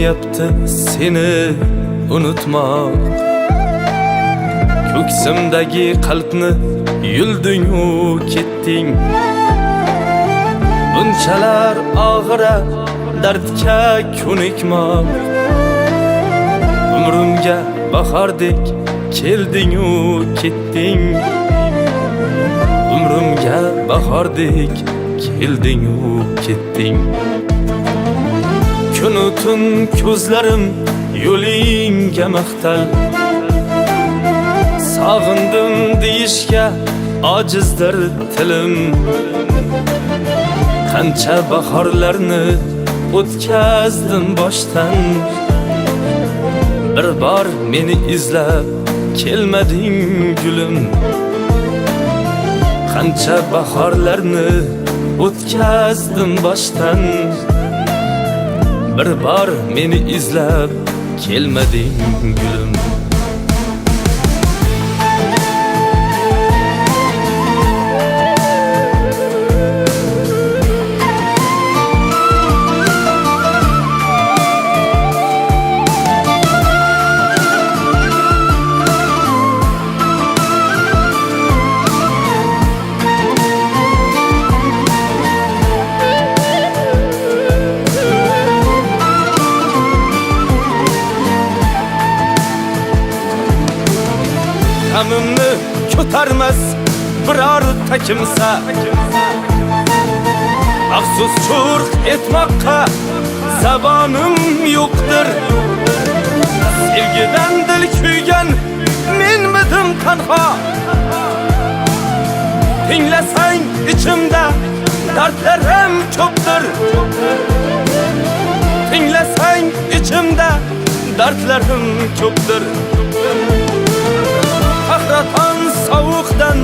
bo'lmayapti seni unutmoq. Ko'ksimdagi qalbni yulding-u ketding. Bunchalar og'ira dardga ko'nikmoq. Umrimga bahordek kelding-u ketding. Umrimga bahordek kelding-u ketding. Kunu tun ko'zlarim yo'lingga maqtal. Sog'indim deyishga ojizdir tilim. Qancha bahorlarni o'tkazdim boshdan. Bir bor meni izlab kelmading gulim. Qancha bahorlarni o'tkazdim boshdan. Bir bor meni izlab kelmading gulim. G'amimni ko'tarmas biror takimsa. Afsus churq etmoqqa zabonim yo'qdir. Sevgidan dil kuygan menmidim tanho. Tinglasang ichimda dardlarim ko'pdir. Tinglasang ichimda dardlarim ko'pdir. Qahraton sovuqdan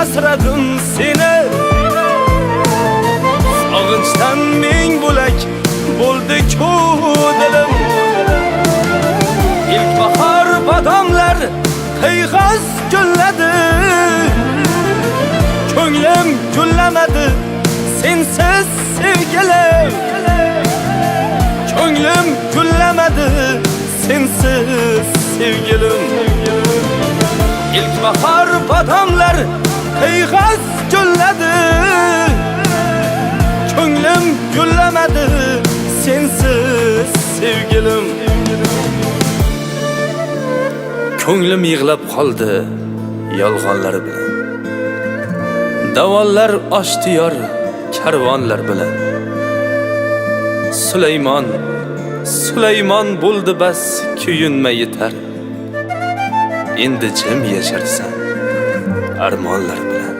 asradim seni. Sog'inchdan ming bo'lak bo'ldi-ku dilim. İlk bahar bodomlar qiyg'os gulladi. Ko'nglim gullamadi sensiz sevgilim. Ko'nglim gullamadi sensiz sevgilim. İlk bahar bodomlar qiyg'os gulladi. Ko'nglim gullamadi sensiz sevgilim. Ko'nglim yig'lab qoldi yolg'onlar bilan. Davollar ochdi yor karvonlar bilan. Sulaymon bo'ldi bas kuyinma yetar. Endi jim yasharsan armonlar bilan.